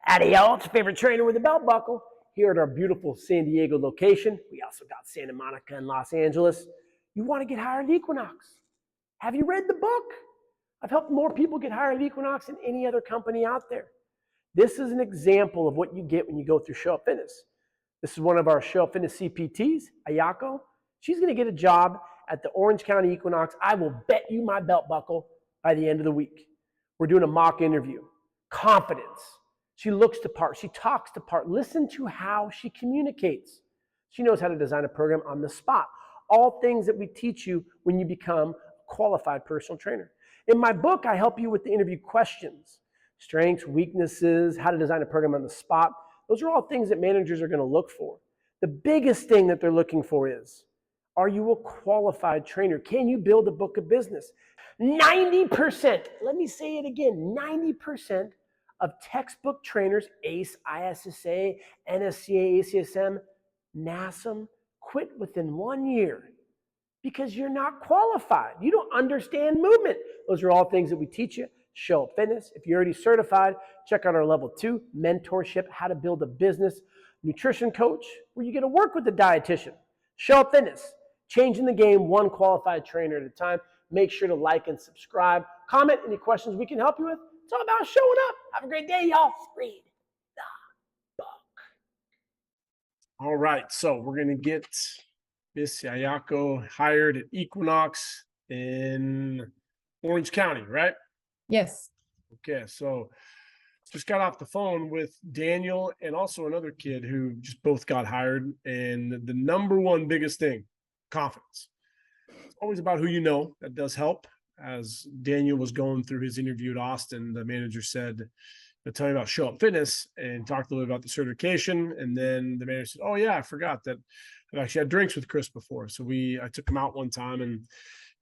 Howdy, y'all. It's your favorite trainer with a belt buckle here at our beautiful San Diego location. We also got Santa Monica and Los Angeles. You want to get hired at Equinox? Have you read the book? I've helped more people get hired at Equinox than any other company out there. This is an example of what you get when you go through Show Up Fitness. This is one of our Show Up Fitness CPTs, Ayako. She's going to get a job at the Orange County Equinox. I will bet you my belt buckle by the end of the week. We're doing a mock interview. Confidence. She looks the part. She talks the part. Listen to how she communicates. She knows how to design a program on the spot. All things that we teach you when you become a qualified personal trainer. In my book, I help you with the interview questions. Strengths, weaknesses, how to design a program on the spot. Those are all things that managers are going to look for. The biggest thing that they're looking for is, are you a qualified trainer? Can you build a book of business? 90%, let me say it again, 90% of textbook trainers, ACE, ISSA, NSCA, ACSM, NASM, quit within 1 year because you're not qualified. You don't understand movement. Those are all things that we teach you. Show Up Fitness. If you're already certified, check out our level 2 mentorship, how to build a business nutrition coach, where you get to work with the dietitian. Show Up Fitness, changing the game one qualified trainer at a time. Make sure to like and subscribe. Comment any questions we can help you with. It's all about showing up. Have a great day, y'all. Read the book. All right, so we're going to get Miss Ayako hired at Equinox in Orange County, right? Yes. Okay, so just got off the phone with Daniel and also another kid who just both got hired. And the number one biggest thing, confidence. It's always about who you know. That does help. As Daniel was going through his interview at Austin, the manager said, tell me about Show Up Fitness, and talked a little bit about the certification. And then the manager said, oh yeah, I forgot that I've actually had drinks with Chris before. So I took him out one time and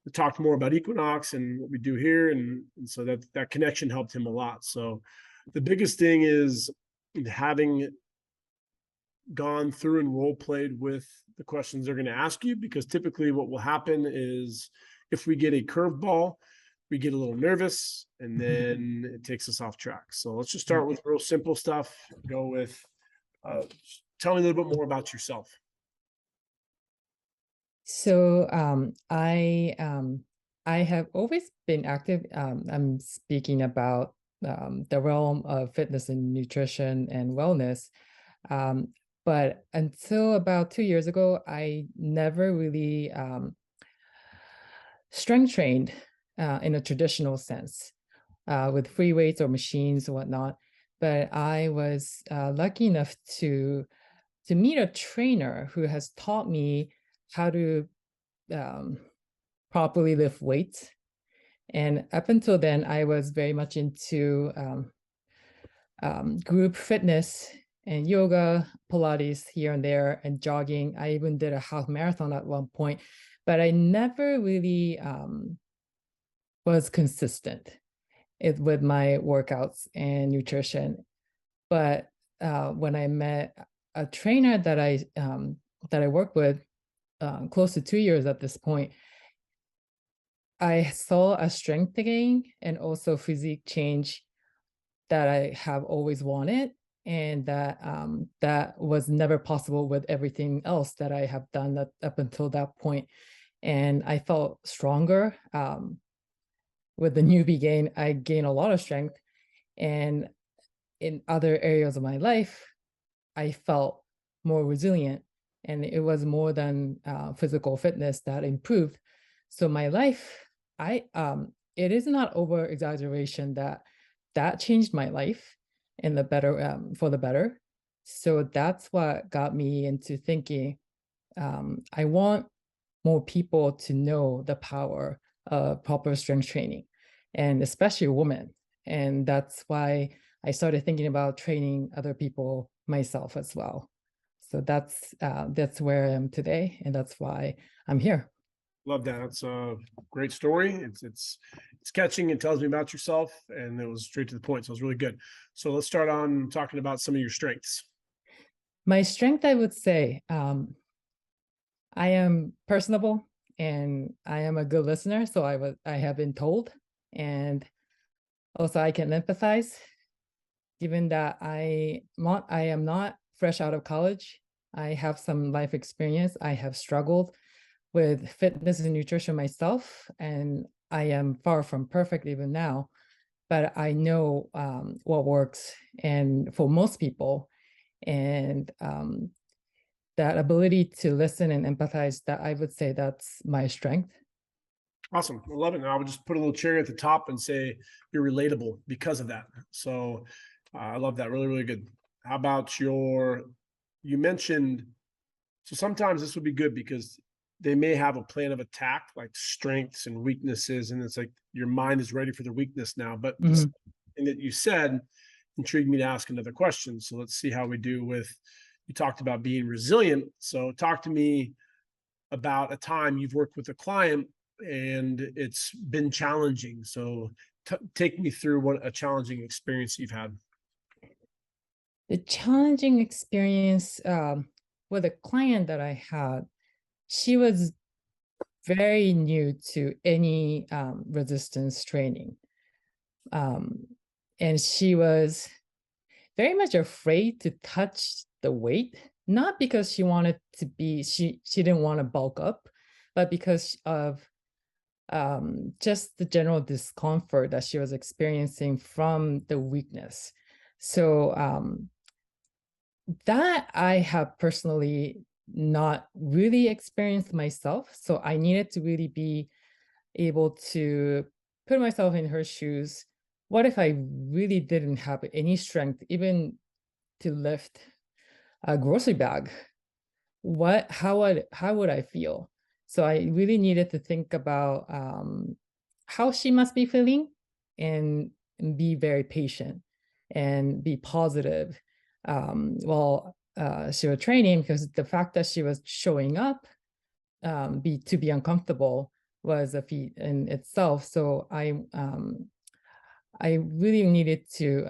we talked more about Equinox and what we do here. And so that connection helped him a lot. So the biggest thing is having gone through and role played with the questions they're going to ask you, because typically what will happen is if we get a curveball, we get a little nervous and then it takes us off track. So let's just start with real simple stuff. Go with, tell me a little bit more about yourself. So I have always been active. I'm speaking about the realm of fitness and nutrition and wellness. But until about 2 years ago, I never really strength trained in a traditional sense with free weights or machines and whatnot. But I was lucky enough to meet a trainer who has taught me how to properly lift weights. And up until then, I was very much into group fitness and yoga, Pilates here and there, and jogging. I even did a half marathon at one point, but I never really was consistent with my workouts and nutrition. But when I met a trainer that I worked with close to 2 years at this point, I saw a strength gain and also physique change that I have always wanted, and that was never possible with everything else that I have done up until that point. And I felt stronger. With the newbie gain, I gained a lot of strength. And in other areas of my life, I felt more resilient. And it was more than physical fitness that improved. So my life, it is not over exaggeration that changed my life in the better, for the better. So that's what got me into thinking, I want more people to know the power of proper strength training, and especially women. And that's why I started thinking about training other people myself as well. So that's where I am today, and that's why I'm here. Love that. That's a great story. It's catching. It tells me about yourself, and it was straight to the point. So it was really good. So let's start on talking about some of your strengths. My strength, I would say, I am personable. and I am a good listener. So I have been told, and also I can empathize, given that I am not fresh out of college. I have some life experience. I have struggled with fitness and nutrition myself, and I am far from perfect even now. But I know what works, and for most people, and that ability to listen and empathize, that I would say that's my strength. Awesome. I love it. And I would just put a little cherry at the top and say you're relatable because of that. So I love that. Really, really good. How about you mentioned, so sometimes this would be good because they may have a plan of attack, like strengths and weaknesses. And it's like your mind is ready for the weakness now. But Mhm. something that you said intrigued me to ask another question. So let's see how we do with, you talked about being resilient. So talk to me about a time you've worked with a client and it's been challenging. So take me through what a challenging experience you've had. The challenging experience with a client that I had, she was very new to any resistance training. And she was very much afraid to touch the weight, not because she wanted to be, she didn't want to bulk up, but because of just the general discomfort that she was experiencing from the weakness. So that I have personally not really experienced myself. So I needed to really be able to put myself in her shoes. What if I really didn't have any strength, even to lift a grocery bag? How would I feel? So I really needed to think about how she must be feeling, and be very patient and be positive while she was training, because the fact that she was showing up to be uncomfortable was a feat in itself. So I really needed to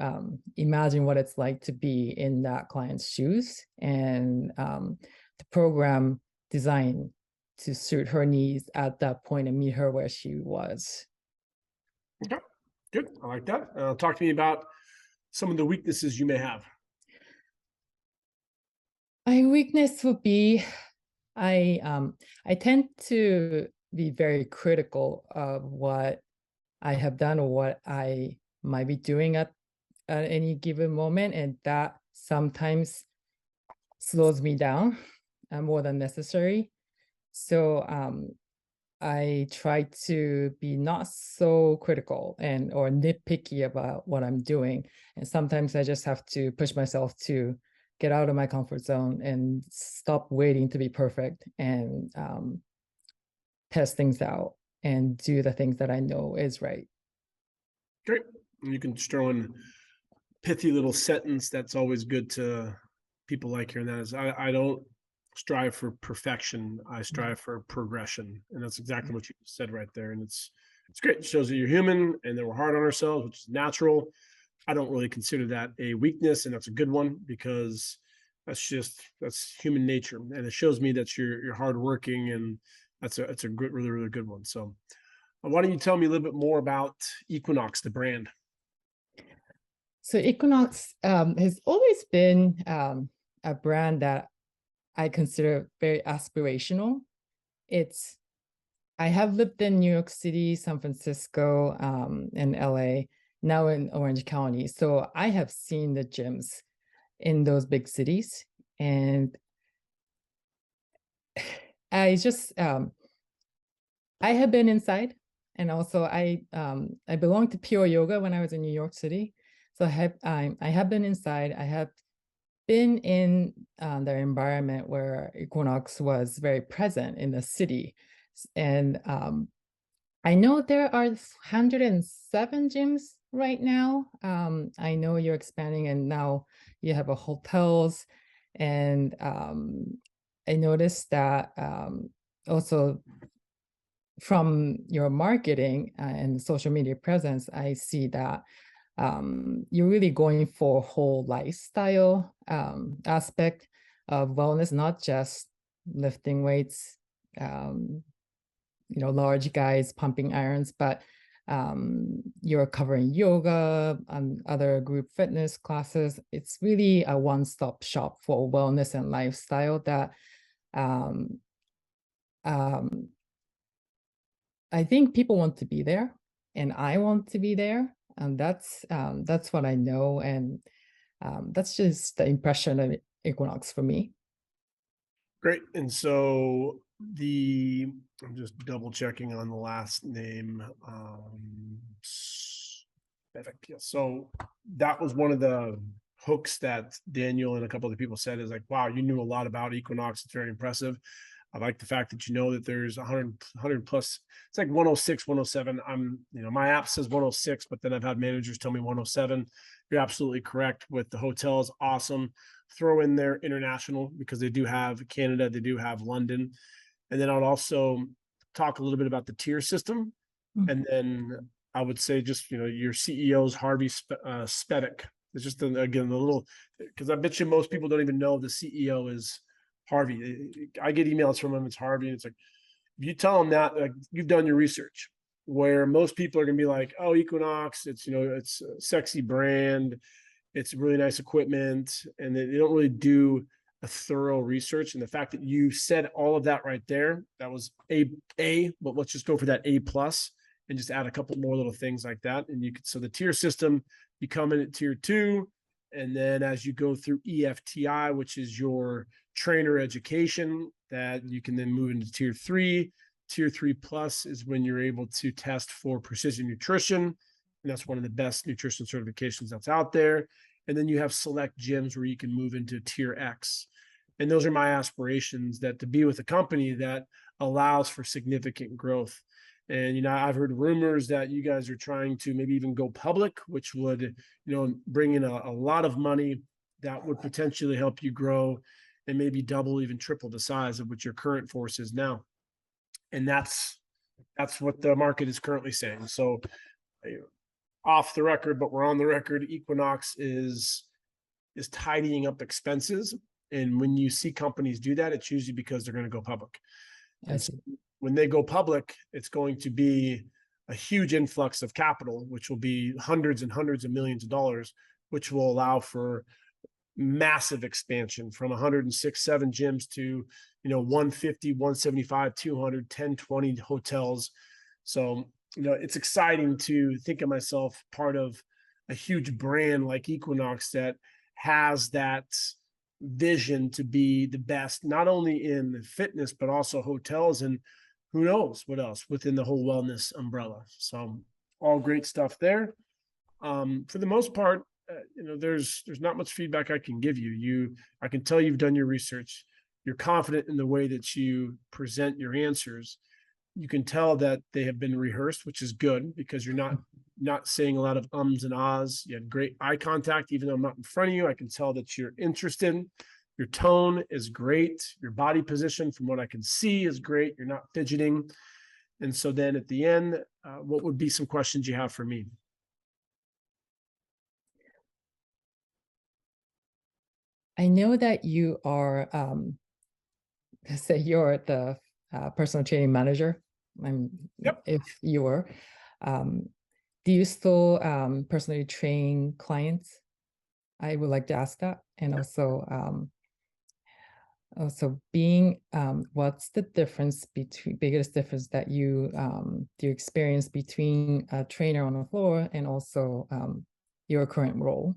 imagine what it's like to be in that client's shoes, and the program designed to suit her needs at that point and meet her where she was. Okay, good. I like that. Talk to me about some of the weaknesses you may have. My weakness would be I tend to be very critical of what I have done or what I might be doing at any given moment, and that sometimes slows me down more than necessary. So I try to be not so critical and or nitpicky about what I'm doing. And sometimes I just have to push myself to get out of my comfort zone and stop waiting to be perfect, and test things out and do the things that I know is right. Great. And you can just throw in pithy little sentence. That's always good to people like hearing that is I don't strive for perfection. I strive for progression. And that's exactly what you said right there. And it's great. It shows that you're human and that we're hard on ourselves, which is natural. I don't really consider that a weakness, and that's a good one because that's human nature. And it shows me that you're hardworking, and that's a good, really, really good one. So why don't you tell me a little bit more about Equinox, the brand? So Equinox has always been a brand that I consider very aspirational. I have lived in New York City, San Francisco, and LA, now in Orange County. So I have seen the gyms in those big cities. And I just, I have been inside. And also I belonged to Pure Yoga when I was in New York City. So I have been inside. I have been in the environment where Equinox was very present in the city. And I know there are 107 gyms right now. I know you're expanding, and now you have a hotels. And I noticed that also from your marketing and social media presence, I see that you're really going for whole lifestyle aspect of wellness, not just lifting weights. large guys pumping irons, but you're covering yoga and other group fitness classes. It's really a one-stop shop for wellness and lifestyle that um, um, I think people want to be there, and I want to be there, and that's what I know, and that's just the impression of Equinox for me. Great. And so I'm just double checking on the last name. So that was one of the hooks that Daniel and a couple other people said is like, wow, you knew a lot about Equinox. It's very impressive. I like the fact that you know that there's 100 plus. It's like 106, 107. My app says 106, but then I've had managers tell me 107. You're absolutely correct with the hotels. Awesome. Throw in there international because they do have Canada, they do have London. And then I'll also talk a little bit about the tier system. Mhm. And then I would say just, your CEO's Harvey Spedic. It's just, again, the little, because I bet you most people don't even know the CEO is Harvey. I get emails from him, it's Harvey. And it's like, if you tell them that, like, you've done your research, where most people are going to be like, oh, Equinox, it's, it's a sexy brand. It's really nice equipment, and they don't really do a thorough research. And the fact that you said all of that right there, that was but let's just go for that A plus and just add a couple more little things like that. And so the tier system, you come in at tier 2. And then as you go through EFTI, which is your trainer education, that you can then move into tier 3. Tier 3 plus is when you're able to test for precision nutrition. And that's one of the best nutrition certifications that's out there. And then you have select gyms where you can move into tier X. And those are my aspirations, that to be with a company that allows for significant growth. And, I've heard rumors that you guys are trying to maybe even go public, which would, bring in a lot of money that would potentially help you grow and maybe double, even triple the size of what your current force is now. And that's what the market is currently saying. So, off the record, but we're on the record, Equinox is tidying up expenses. And when you see companies do that, it's usually because they're going to go public. And so when they go public, it's going to be a huge influx of capital, which will be hundreds and hundreds of millions of dollars, which will allow for massive expansion from 106, 7 gyms to, 150, 175, 200, 10, 20 hotels. So, it's exciting to think of myself part of a huge brand like Equinox that has that vision to be the best, not only in fitness, but also hotels and who knows what else within the whole wellness umbrella. So all great stuff there. For the most part, there's not much feedback I can give you. I can tell you've done your research. You're confident in the way that you present your answers. You can tell that they have been rehearsed, which is good because you're not saying a lot of ums and ahs. You had great eye contact, even though I'm not in front of you. I can tell that you're interested. Your tone is great. Your body position, from what I can see, is great. You're not fidgeting. And so then at the end, what would be some questions you have for me? I know that you are, say you're the personal training manager. Yep. If you were, do you still personally train clients? I would like to ask that. And also being, what's the biggest difference that you do you experience between a trainer on the floor and also your current role?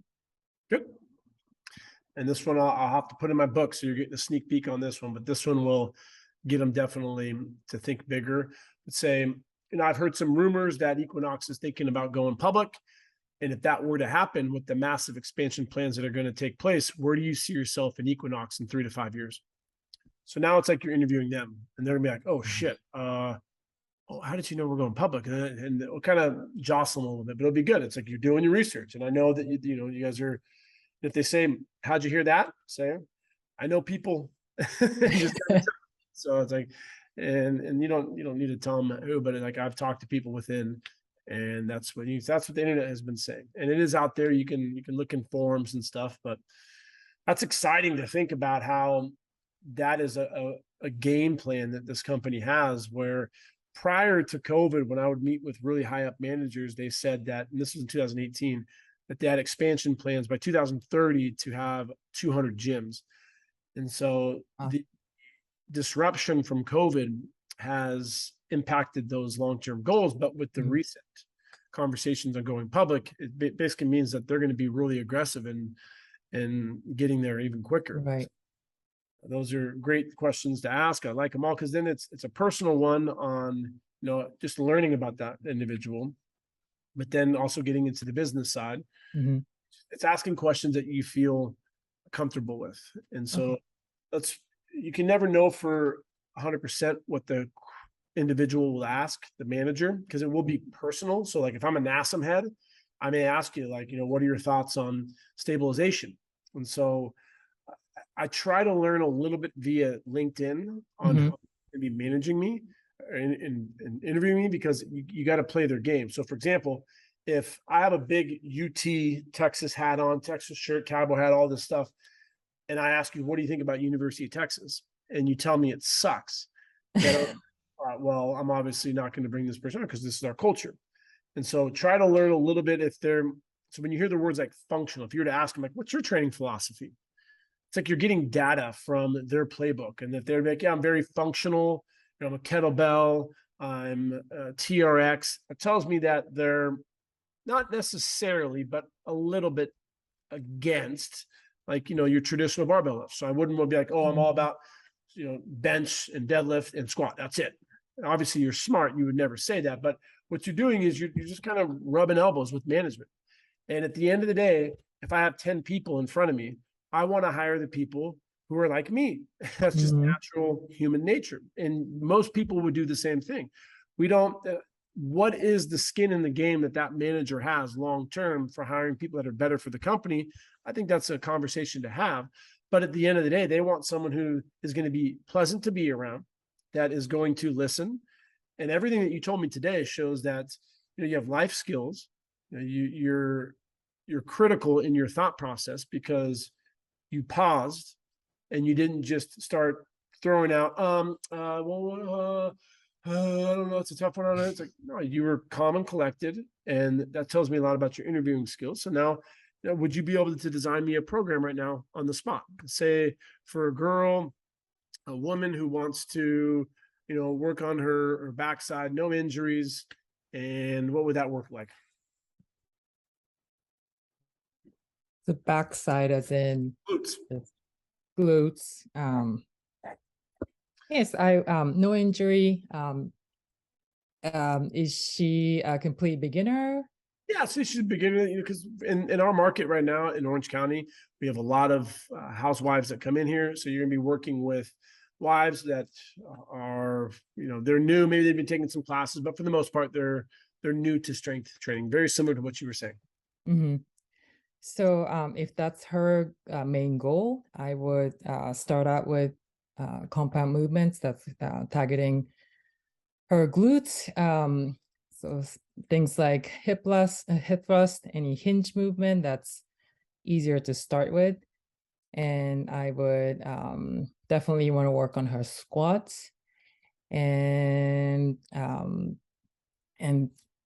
Good. And this one I'll have to put in my book, so you're getting a sneak peek on this one, but this one will get them definitely to think bigger. But say, I've heard some rumors that Equinox is thinking about going public. And if that were to happen with the massive expansion plans that are going to take place, where do you see yourself in Equinox in 3 to 5 years? So now it's like you're interviewing them and they're gonna be like, oh shit, how did you know we're going public? And it'll kind of jostle them a little bit, but it'll be good. It's like you're doing your research. And I know that, you guys are, if they say, how'd you hear that? Say, I know people. So it's like, and you don't need to tell them who, but like I've talked to people within, and that's what the internet has been saying. And it is out there. You can look in forums and stuff, but that's exciting to think about how that is a game plan that this company has, where prior to COVID, when I would meet with really high up managers, they said that, and this was in 2018, that they had expansion plans by 2030 to have 200 gyms. And so the disruption from COVID has impacted those long-term goals. But with the recent conversations on going public, it basically means that they're going to be really aggressive in getting there even quicker. Right. Those are great questions to ask. I like them all because then it's a personal one on, just learning about that individual, but then also getting into the business side. Mm-hmm. It's asking questions that you feel comfortable with. And so you can never know for 100% what the individual will ask the manager, because it will be personal. So like if I'm a NASM head, I may ask you like, what are your thoughts on stabilization? And so I try to learn a little bit via LinkedIn on how to be managing me and interviewing me, because you got to play their game. So for example, if I have a big UT Texas hat on, Texas shirt, cowboy hat, all this stuff, and I ask you, what do you think about University of Texas? And you tell me it sucks. Well, I'm obviously not going to bring this person on because this is our culture. And so try to learn a little bit so when you hear the words like functional, if you were to ask them, like, what's your training philosophy? It's like you're getting data from their playbook, and that they're like, yeah, I'm very functional. I'm a kettlebell, I'm a TRX. It tells me that they're not necessarily, but a little bit against like, your traditional barbell lift. So I wouldn't be like, oh, I'm all about, bench and deadlift and squat. That's it. And obviously you're smart. You would never say that. But what you're doing is you're just kind of rubbing elbows with management. And at the end of the day, if I have 10 people in front of me, I want to hire the people who are like me. That's just natural human nature. And most people would do the same thing. We don't, what is the skin in the game that manager has long-term for hiring people that are better for the company? I think that's a conversation to have. But at the end of the day, they want someone who is going to be pleasant to be around, that is going to listen. And everything that you told me today shows that, you have life skills. You're critical in your thought process because you paused and you didn't just start throwing out, I don't know, it's a tough one on it. It's like, no, you were calm and collected, and that tells me a lot about your interviewing skills. So now, would you be able to design me a program right now on the spot? Say for a woman who wants to, work on her backside, no injuries, and what would that work like? The backside as in Glutes. glutes. Yes, no injury. Is she a complete beginner? Yeah, so she's a beginner, because in our market right now in Orange County, we have a lot of housewives that come in here. So you're gonna be working with wives that are, they're new. Maybe they've been taking some classes, but for the most part, they're new to strength training. Very similar to what you were saying. Mm-hmm. So if that's her main goal, I would start out with compound movements that's targeting her glutes. So things like hip thrust, any hinge movement, that's easier to start with. And I would definitely want to work on her squats. And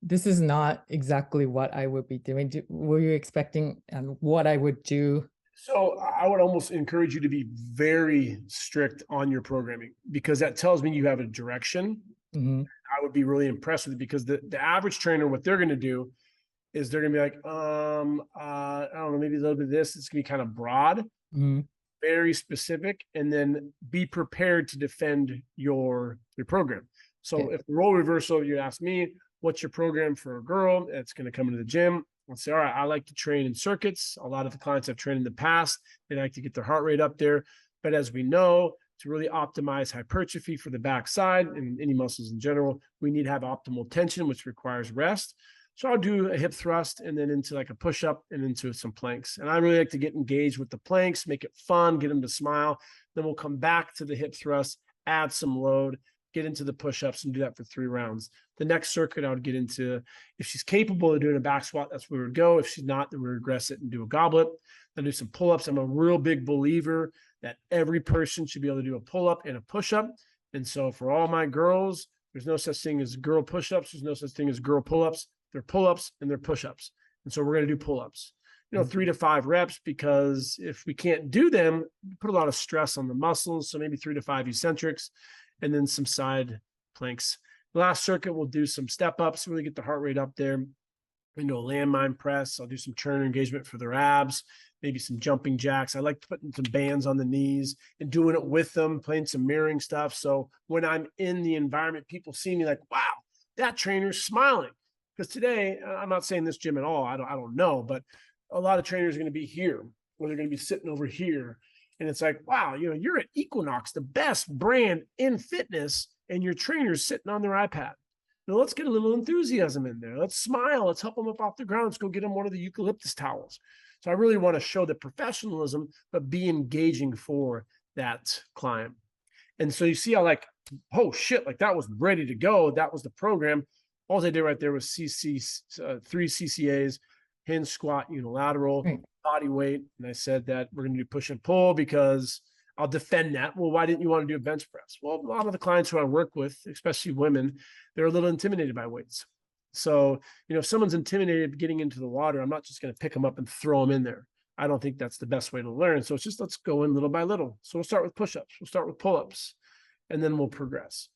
this is not exactly what I would be doing. Were you expecting what I would do? So I would almost encourage you to be very strict on your programming, because that tells me you have a direction. Mm-hmm. I would be really impressed with it, because the average trainer, what they're going to do is they're going to be like, I don't know, maybe a little bit of this. It's going to be kind of broad, very specific, and then be prepared to defend your program. So if the role reversal, you ask me, what's your program for a girl that's going to come into the gym? I'll say, all right, I like to train in circuits. A lot of the clients I've trained in the past, they like to get their heart rate up there. But as we know, to really optimize hypertrophy for the backside and any muscles in general, we need to have optimal tension, which requires rest. So I'll do a hip thrust and then into like a push-up and into some planks. And I really like to get engaged with the planks, make it fun, get them to smile. Then we'll come back to the hip thrust, add some load, get into the push-ups, and do that for 3 rounds. The next circuit I would get into, if she's capable of doing a back squat, that's where we would go. If she's not, then we regress it and do a goblet. Then do some pull-ups. I'm a real big believer that every person should be able to do a pull-up and a push-up. And so for all my girls, There's no such thing as girl push-ups. There's no such thing as girl pull-ups. They're pull-ups and they're push-ups. And so we're going to do pull-ups, 3 to 5 reps, because if we can't do them, put a lot of stress on the muscles. So maybe 3 to 5 eccentrics and then some side planks. Last circuit, we'll do some step-ups, really get the heart rate up there. A landmine press. I'll do some trainer engagement for their abs, maybe some jumping jacks. I like putting some bands on the knees and doing it with them, playing some mirroring stuff. So when I'm in the environment, people see me like, wow, that trainer's smiling. Because today, I'm not saying this gym at all. I don't know, but a lot of trainers are going to be here, or they're going to be sitting over here. And it's like, wow, you're at Equinox, the best brand in fitness, and your trainer's sitting on their iPad. Now let's get a little enthusiasm in there. Let's smile. Let's help them up off the ground. Let's go get them one of the eucalyptus towels. So I really want to show the professionalism, but be engaging for that client. And so you see how oh shit, that was ready to go. That was the program. All I did right there was 3 CCAs, hinge, squat, unilateral, body weight. And I said that we're going to do push and pull because I'll defend that. Well, why didn't you want to do a bench press? Well, a lot of the clients who I work with, especially women, they're a little intimidated by weights. So, if someone's intimidated getting into the water, I'm not just going to pick them up and throw them in there. I don't think that's the best way to learn. So it's just, let's go in little by little. So we'll start with push-ups. We'll start with pull-ups, and then we'll progress.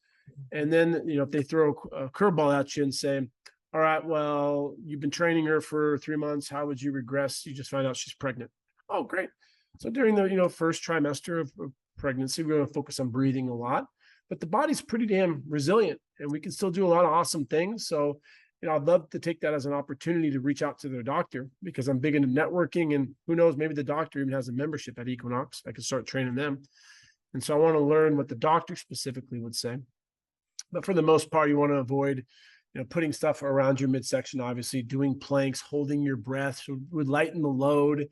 And then, if they throw a curveball at you and say, all right, well, you've been training her for 3 months. How would you regress? You just find out she's pregnant. Oh, great. So during the, first trimester of pregnancy, we're going to focus on breathing a lot, but the body's pretty damn resilient and we can still do a lot of awesome things. So, I'd love to take that as an opportunity to reach out to their doctor, because I'm big into networking, and who knows, maybe the doctor even has a membership at Equinox. I could start training them. And so I want to learn what the doctor specifically would say. But for the most part, you want to avoid, putting stuff around your midsection, obviously doing planks, holding your breath would lighten the load.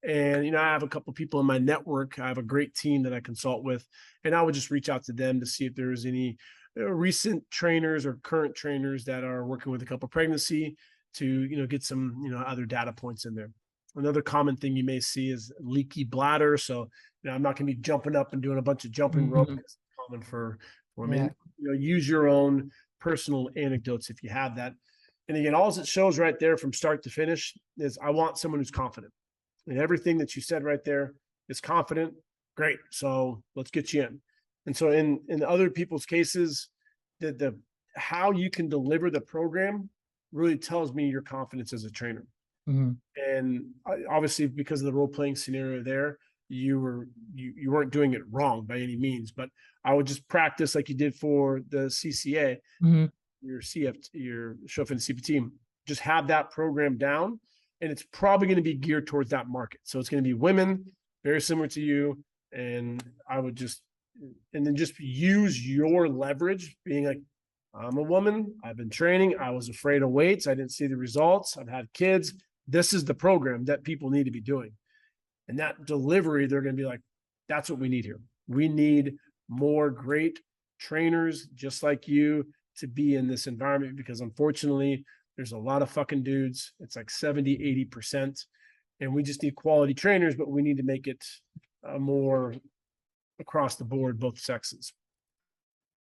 And, I have a couple of people in my network. I have a great team that I consult with, and I would just reach out to them to see if there is any recent trainers or current trainers that are working with a couple of pregnancy to, get some, other data points in there. Another common thing you may see is leaky bladder. So, I'm not going to be jumping up and doing a bunch of jumping rope. It's common for men. Use your own personal anecdotes if you have that. And again, all it shows right there from start to finish is I want someone who's confident. And everything that you said right there is confident. Great. So let's get you in. And so in other people's cases, the how you can deliver the program really tells me your confidence as a trainer. And obviously, because of the role-playing scenario there, you weren't doing it wrong by any means, but I would just practice like you did for the CCA, your SUF-CPT, just have that program down. And it's probably going to be geared towards that market. So it's going to be women, very similar to you. And I would just use your leverage, being like, I'm a woman. I've been training. I was afraid of weights. I didn't see the results. I've had kids. This is the program that people need to be doing. And that delivery, they're going to be like, that's what we need here. We need more great trainers just like you to be in this environment, because unfortunately, there's a lot of fucking dudes. It's like 70, 80%. And we just need quality trainers, but we need to make it more across the board, both sexes.